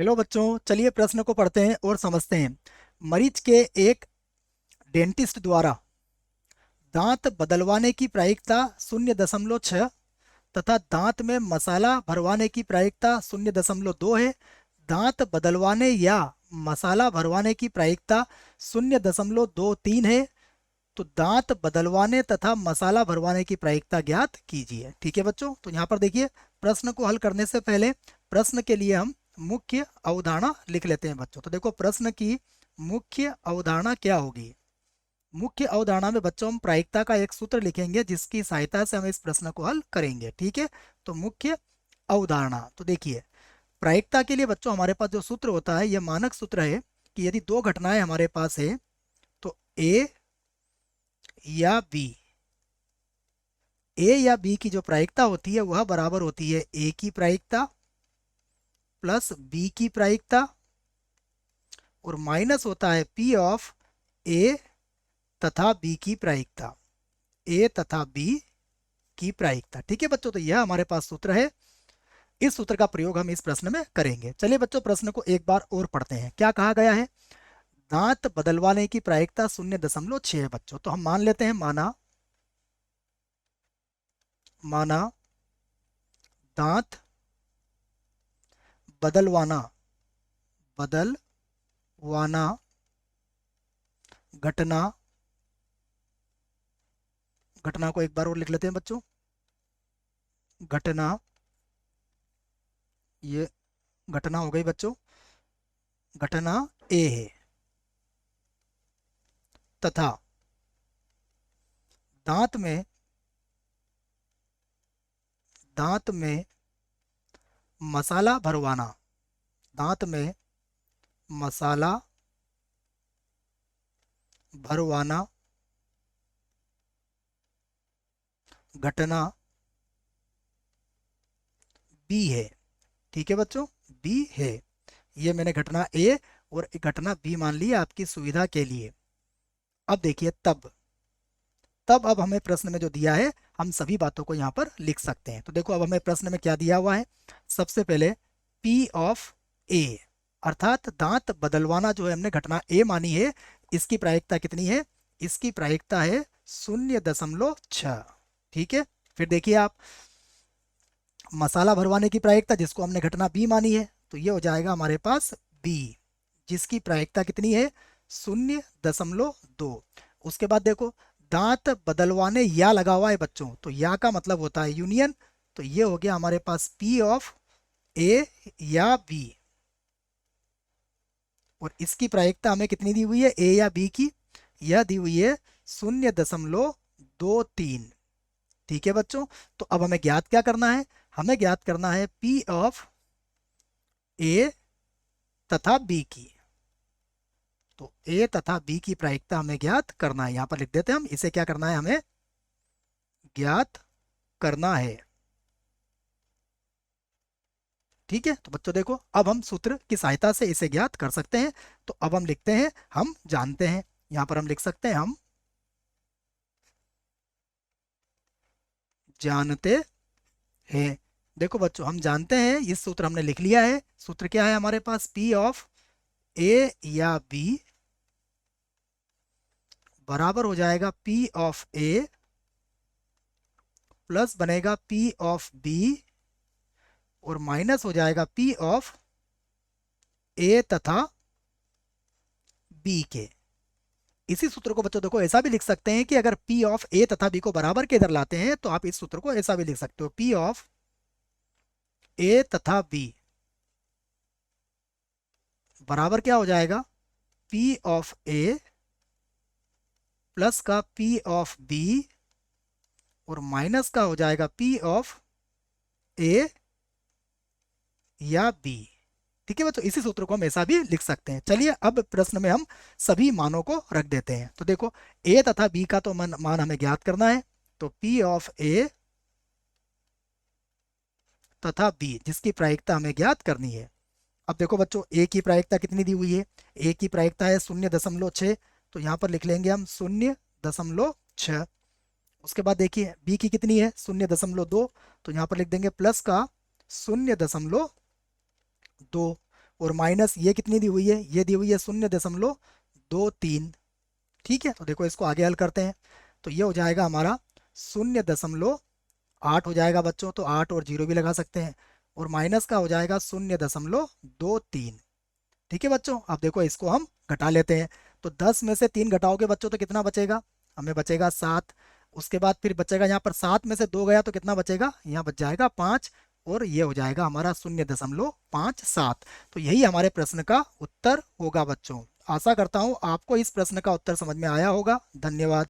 Hello बच्चों, चलिए प्रश्न को पढ़ते हैं और समझते हैं। मरीज के एक डेंटिस्ट द्वारा दांत बदलवाने की प्रायिकता 0.6 तथा दांत में मसाला भरवाने की प्रायिकता 0.2 है। दांत बदलवाने या मसाला भरवाने की प्रायिकता 0.23 है। तो दांत बदलवाने तथा मसाला भरवाने की प्रायिकता ज्ञात कीजिए। ठीक है बच्चों, तो यहाँ पर देखिए, प्रश्न को हल करने से पहले प्रश्न के लिए हम मुख्य अवधारणा लिख लेते हैं बच्चों। तो देखो, प्रश्न की मुख्य अवधारणा क्या होगी। मुख्य अवधारणा में बच्चों हम प्रायिकता का एक सूत्र लिखेंगे जिसकी सहायता से हम इस प्रश्न को हल करेंगे। ठीक है, तो मुख्य अवधारणा, तो देखिए, प्रायिकता के लिए बच्चों हमारे पास जो सूत्र होता है, यह मानक सूत्र है कि यदि दो घटनाएं हमारे पास है तो या बी ए या बी की जो प्रायिकता होती है वह बराबर होती है ए की प्रायिकता प्लस बी की प्रायिकता और माइनस होता है पी ऑफ ए तथा बी की प्रायिकता। ए तथा बी की प्रायिकता। ठीक है बच्चों, तो यह हमारे पास सूत्र है। इस सूत्र का प्रयोग हम इस प्रश्न में करेंगे। चलिए बच्चों, प्रश्न को एक बार और पढ़ते हैं। क्या कहा गया है? दांत बदलवाने की प्रायिकता 0.6 है बच्चों। तो हम मान लेते हैं, माना माना दांत बदलवाना बदलवाना घटना घटना को एक बार और लिख लेते हैं बच्चों। घटना, ये घटना हो गई बच्चों, घटना ए है। तथा दांत में दांत में मसाला भरवाना, दांत में मसाला भरवाना घटना बी है। ठीक है बच्चों, बी है। ये मैंने घटना ए और घटना बी मान ली आपकी सुविधा के लिए। अब देखिए, तब तब अब हमें प्रश्न में जो दिया है हम सभी बातों को यहाँ पर लिख सकते हैं। तो देखो, अब हमें प्रश्न में क्या दिया हुआ है। सबसे पहले P ऑफ ए, अर्थात दांत बदलवाना जो है हमने घटना ए मानी है, इसकी प्रायिकता कितनी है? इसकी प्रायिकता है 0.6। ठीक है, फिर देखिए आप, मसाला भरवाने की प्रायिकता जिसको हमने घटना बी मानी है, तो ये हो जाएगा हमारे पास बी, जिसकी प्रायिकता कितनी है? 0.2। उसके बाद देखो, दांत बदलवाने या लगा हुआ है बच्चों, तो या का मतलब होता है यूनियन। तो ये हो गया हमारे पास पी ऑफ ए या बी, और इसकी प्रायिकता हमें कितनी दी हुई है ए या बी की? यह दी हुई है 0.23। ठीक है बच्चों, तो अब हमें ज्ञात क्या करना है? हमें ज्ञात करना है पी ऑफ ए तथा बी की। तो ए तथा बी की प्रायिकता हमें ज्ञात करना है। यहां पर लिख देते हैं हम, इसे क्या करना है? हमें ज्ञात करना है। ठीक है, तो बच्चों देखो, अब हम सूत्र की सहायता से इसे ज्ञात कर सकते हैं। तो अब हम लिखते हैं, हम जानते हैं। यहां पर हम लिख सकते हैं, हम जानते हैं। देखो बच्चों, हम जानते हैं, इस सूत्र हमने लिख लिया है। सूत्र क्या है हमारे पास? पी ऑफ ए या बी बराबर हो जाएगा पी ऑफ ए प्लस बनेगा पी ऑफ बी और माइनस हो जाएगा पी ऑफ ए तथा बी के। इसी सूत्र को बच्चों देखो ऐसा भी लिख सकते हैं कि अगर पी ऑफ ए तथा बी को बराबर के इधर लाते हैं तो आप इस सूत्र को ऐसा भी लिख सकते हो, पी ऑफ ए तथा बी बराबर क्या हो जाएगा? पी ऑफ ए प्लस का पी ऑफ बी और माइनस का हो जाएगा पी ऑफ ए या बी। ठीक है बच्चों, इसी सूत्र को हम ऐसा भी लिख सकते हैं। चलिए, अब प्रश्न में हम सभी मानों को रख देते हैं। तो देखो, ए तथा बी का तो मान हमें ज्ञात करना है। तो पी ऑफ ए तथा बी, जिसकी प्रायिकता हमें ज्ञात करनी है। अब देखो बच्चों, ए की प्रायिकता कितनी दी हुई है? ए की प्रायिकता है 0.6। तो यहाँ पर लिख लेंगे हम 0.6। उसके बाद देखिए, बी की कितनी है? 0.2। तो यहाँ पर लिख देंगे प्लस का 0.2। और माइनस ये कितनी दी हुई है, ये दी हुई है 0.23। ठीक है, तो देखो इसको आगे हल करते हैं। तो ये हो जाएगा हमारा 0.8 हो जाएगा बच्चों, तो 8 और 0 भी लगा सकते हैं, और माइनस का हो जाएगा 0.23। ठीक है बच्चों, अब देखो इसको हम घटा लेते हैं। तो 10 में से 3 घटाओगे बच्चों तो कितना बचेगा, हमें बचेगा 7। उसके बाद फिर बचेगा यहाँ पर 7 में से 2 गया तो कितना बचेगा, यहाँ बच जाएगा 5, और ये हो जाएगा हमारा 0.57। तो यही हमारे प्रश्न का उत्तर होगा बच्चों। आशा करता हूँ आपको इस प्रश्न का उत्तर समझ में आया होगा। धन्यवाद।